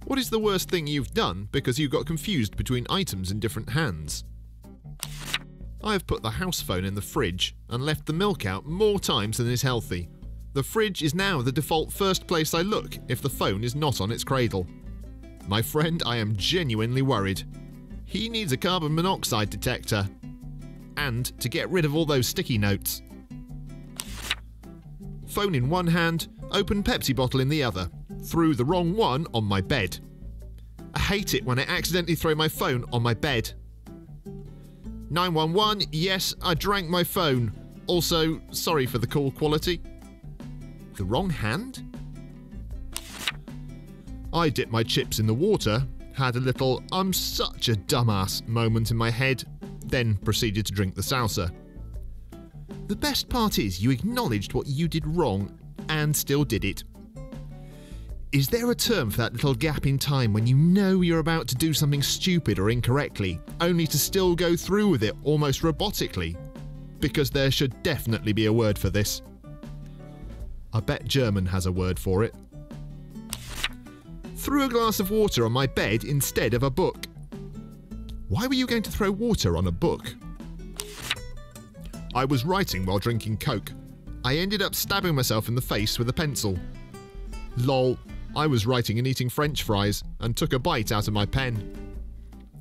What is the worst thing you've done because you got confused between items in different hands? I have put the house phone in the fridge and left the milk out more times than is healthy. The fridge is now the default first place I look if the phone is not on its cradle. My friend, I am genuinely worried. He needs a carbon monoxide detector. And to get rid of all those sticky notes. Phone in one hand, open Pepsi bottle in the other. Threw the wrong one on my bed. I hate it when I accidentally throw my phone on my bed. 911, yes, I drank my phone. Also, sorry for the call quality. The wrong hand? I dipped my chips in the water, had a little "I'm such a dumbass" moment in my head, then proceeded to drink the salsa. The best part is you acknowledged what you did wrong and still did it. Is there a term for that little gap in time when you know you're about to do something stupid or incorrectly, only to still go through with it almost robotically? Because there should definitely be a word for this. I bet German has a word for it. Threw a glass of water on my bed instead of a book. Why were you going to throw water on a book? I was writing while drinking Coke. I ended up stabbing myself in the face with a pencil. Lol, I was writing and eating French fries and took a bite out of my pen.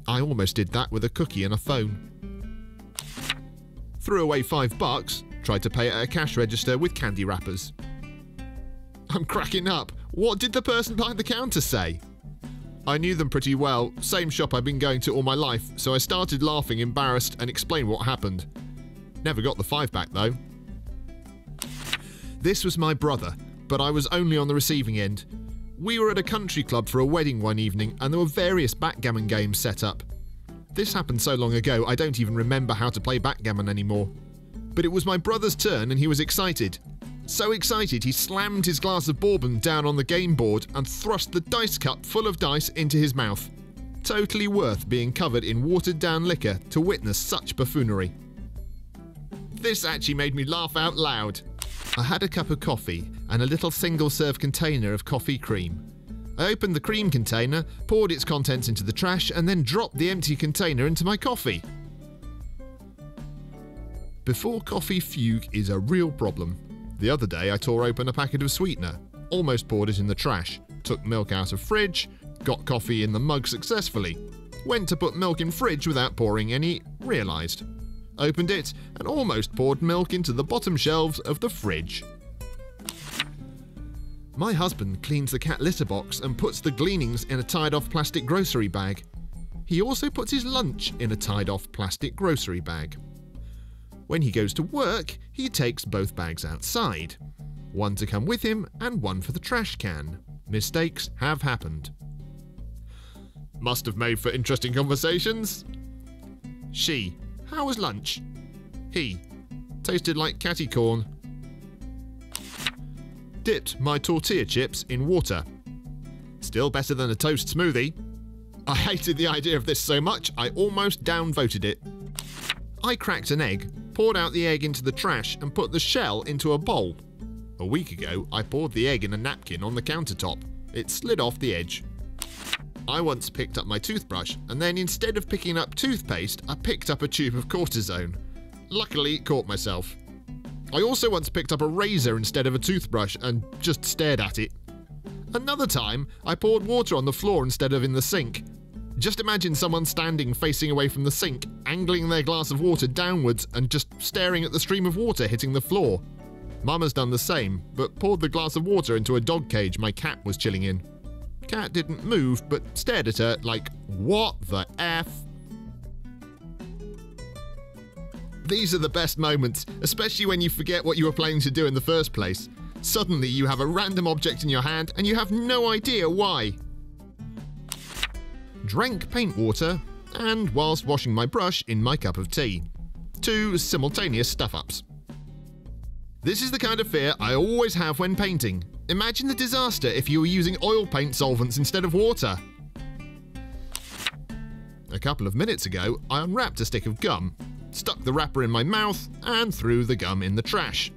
I almost did that with a cookie and a phone. Threw away $5, tried to pay at a cash register with candy wrappers. I'm cracking up. What did the person behind the counter say? I knew them pretty well, same shop I've been going to all my life, so I started laughing embarrassed and explained what happened. Never got the $5 back though. This was my brother, but I was only on the receiving end. We were at a country club for a wedding one evening and there were various backgammon games set up. This happened so long ago I don't even remember how to play backgammon anymore. But it was my brother's turn and he was excited. So excited he slammed his glass of bourbon down on the game board and thrust the dice cup full of dice into his mouth. Totally worth being covered in watered down liquor to witness such buffoonery. This actually made me laugh out loud. I had a cup of coffee and a little single-serve container of coffee cream. I opened the cream container, poured its contents into the trash, and then dropped the empty container into my coffee. Before coffee fugue is a real problem. The other day I tore open a packet of sweetener, almost poured it in the trash, took milk out of fridge, got coffee in the mug successfully, went to put milk in fridge without pouring any, realised. Opened it and almost poured milk into the bottom shelves of the fridge. My husband cleans the cat litter box and puts the gleanings in a tied-off plastic grocery bag. He also puts his lunch in a tied-off plastic grocery bag. When he goes to work, he takes both bags outside. One to come with him and one for the trash can. Mistakes have happened. Must have made for interesting conversations. She: how was lunch? He: tasted like catty corn. Dipped my tortilla chips in water. Still better than a toast smoothie. I hated the idea of this so much I almost downvoted it. I cracked an egg, poured out the egg into the trash and put the shell into a bowl. A week ago I poured the egg in a napkin on the countertop. It slid off the edge. I once picked up my toothbrush and then instead of picking up toothpaste I picked up a tube of cortisone. Luckily caught myself. I also once picked up a razor instead of a toothbrush and just stared at it. Another time I poured water on the floor instead of in the sink. Just imagine someone standing facing away from the sink, angling their glass of water downwards and just staring at the stream of water hitting the floor. Mum has done the same, but poured the glass of water into a dog cage my cat was chilling in. Cat didn't move, but stared at her like, what the F? These are the best moments, especially when you forget what you were planning to do in the first place. Suddenly you have a random object in your hand and you have no idea why. Drank paint water, and whilst washing my brush in my cup of tea. 2 simultaneous stuff-ups. This is the kind of fear I always have when painting. Imagine the disaster if you were using oil paint solvents instead of water. A couple of minutes ago, I unwrapped a stick of gum, stuck the wrapper in my mouth, and threw the gum in the trash.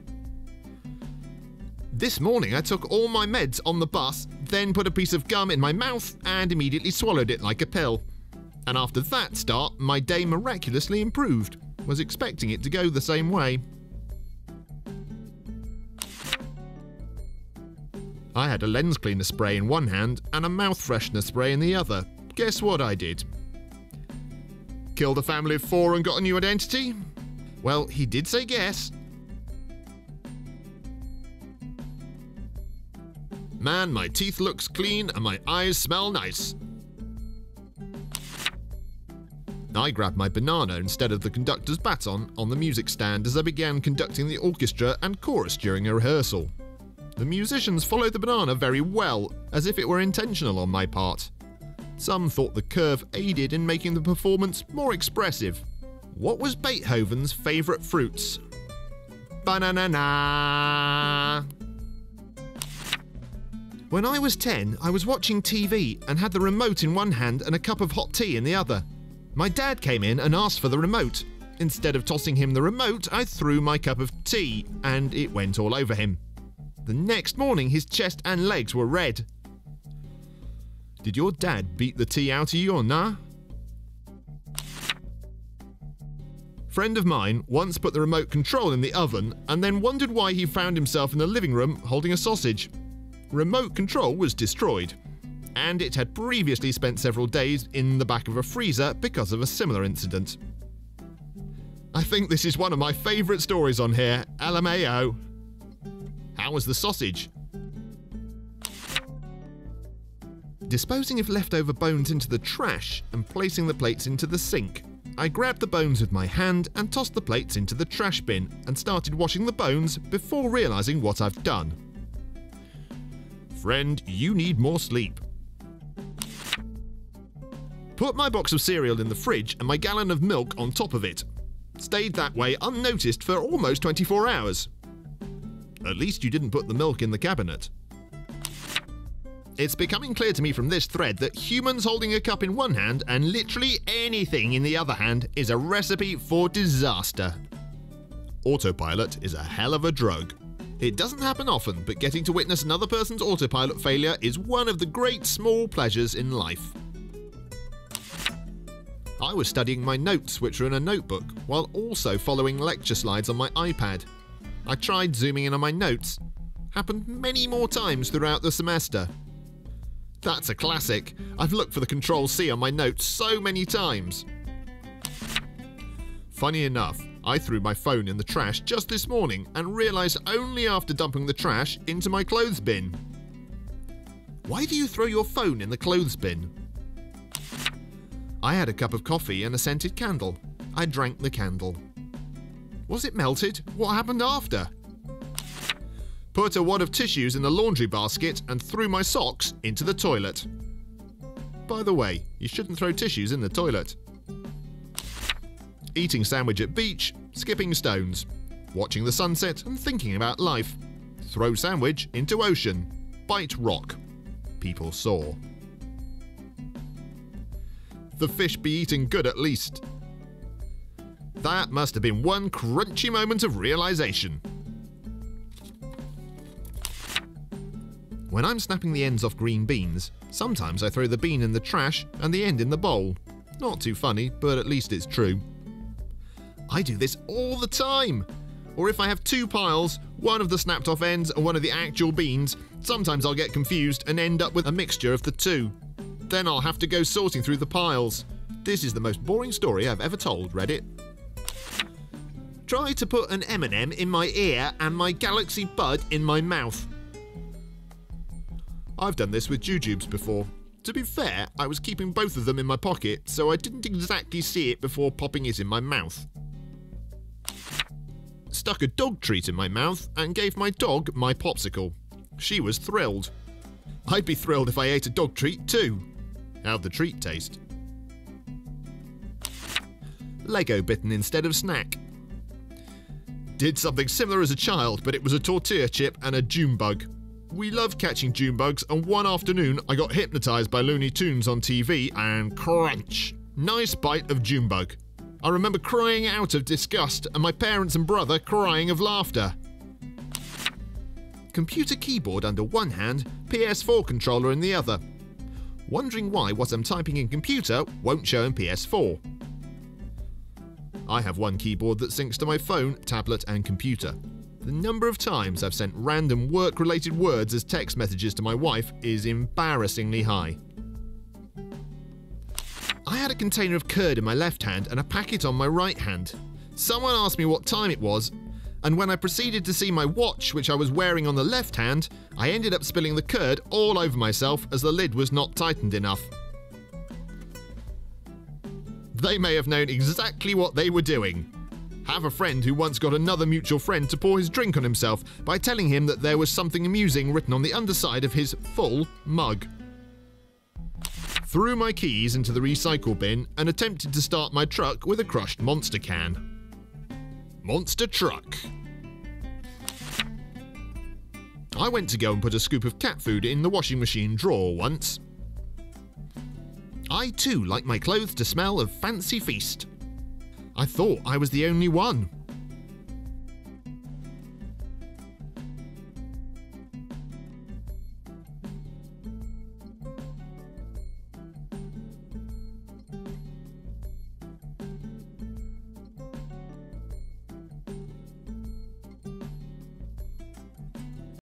This morning I took all my meds on the bus, then put a piece of gum in my mouth and immediately swallowed it like a pill. And after that start, my day miraculously improved. Was expecting it to go the same way. I had a lens cleaner spray in one hand and a mouth freshener spray in the other. Guess what I did? Killed a family of 4 and got a new identity? Well, he did say yes. Man, my teeth looks clean and my eyes smell nice. I grabbed my banana instead of the conductor's baton on the music stand as I began conducting the orchestra and chorus during a rehearsal. The musicians followed the banana very well, as if it were intentional on my part. Some thought the curve aided in making the performance more expressive. What was Beethoven's favourite fruits? Banana. When I was 10, I was watching TV and had the remote in one hand and a cup of hot tea in the other. My dad came in and asked for the remote. Instead of tossing him the remote, I threw my cup of tea and it went all over him. The next morning, his chest and legs were red. Did your dad beat the tea out of you or nah? Friend of mine once put the remote control in the oven and then wondered why he found himself in the living room holding a sausage. Remote control was destroyed, and it had previously spent several days in the back of a freezer because of a similar incident. I think this is one of my favourite stories on here, LMAO. How was the sausage? Disposing of leftover bones into the trash and placing the plates into the sink, I grabbed the bones with my hand and tossed the plates into the trash bin and started washing the bones before realising what I've done. Friend, you need more sleep. Put my box of cereal in the fridge and my gallon of milk on top of it. Stayed that way unnoticed for almost 24 hours. At least you didn't put the milk in the cabinet. It's becoming clear to me from this thread that humans holding a cup in one hand and literally anything in the other hand is a recipe for disaster. Autopilot is a hell of a drug. It doesn't happen often, but getting to witness another person's autopilot failure is one of the great small pleasures in life. I was studying my notes, which are in a notebook, while also following lecture slides on my iPad. I tried zooming in on my notes. Happened many more times throughout the semester. That's a classic. I've looked for the Control-C on my notes so many times. Funny enough, I threw my phone in the trash just this morning and realised only after dumping the trash into my clothes bin. Why do you throw your phone in the clothes bin? I had a cup of coffee and a scented candle. I drank the candle. Was it melted? What happened after? Put a wad of tissues in the laundry basket and threw my socks into the toilet. By the way, you shouldn't throw tissues in the toilet. Eating sandwich at beach, skipping stones. Watching the sunset and thinking about life. Throw sandwich into ocean. Bite rock. People saw. The fish be eating good at least. That must have been one crunchy moment of realization. When I'm snapping the ends off green beans, sometimes I throw the bean in the trash and the end in the bowl. Not too funny, but at least it's true. I do this all the time. Or if I have two piles, one of the snapped off ends and one of the actual beans, sometimes I'll get confused and end up with a mixture of the two. Then I'll have to go sorting through the piles. This is the most boring story I've ever told, Reddit. Try to put an M&M in my ear and my Galaxy Bud in my mouth. I've done this with jujubes before. To be fair, I was keeping both of them in my pocket, so I didn't exactly see it before popping it in my mouth. Stuck a dog treat in my mouth and gave my dog my popsicle. She was thrilled. I'd be thrilled if I ate a dog treat too. How'd the treat taste? Lego bitten instead of snack. Did something similar as a child, but it was a tortilla chip and a June bug. We love catching June bugs, and one afternoon I got hypnotised by Looney Tunes on TV and crunch! Nice bite of June bug. I remember crying out of disgust and my parents and brother crying of laughter. computer keyboard under one hand, PS4 controller in the other. Wondering why what I'm typing in computer won't show in PS4. I have one keyboard that syncs to my phone, tablet and computer. The number of times I've sent random work-related words as text messages to my wife is embarrassingly high. I had a container of curd in my left hand and a packet on my right hand. Someone asked me what time it was, and when I proceeded to see my watch, which I was wearing on the left hand, I ended up spilling the curd all over myself as the lid was not tightened enough. They may have known exactly what they were doing. Have a friend who once got another mutual friend to pour his drink on himself by telling him that there was something amusing written on the underside of his full mug. Threw my keys into the recycle bin and attempted to start my truck with a crushed Monster can. Monster truck. I went to go and put a scoop of cat food in the washing machine drawer once. I too like my clothes to smell of fancy feast. I thought I was the only one.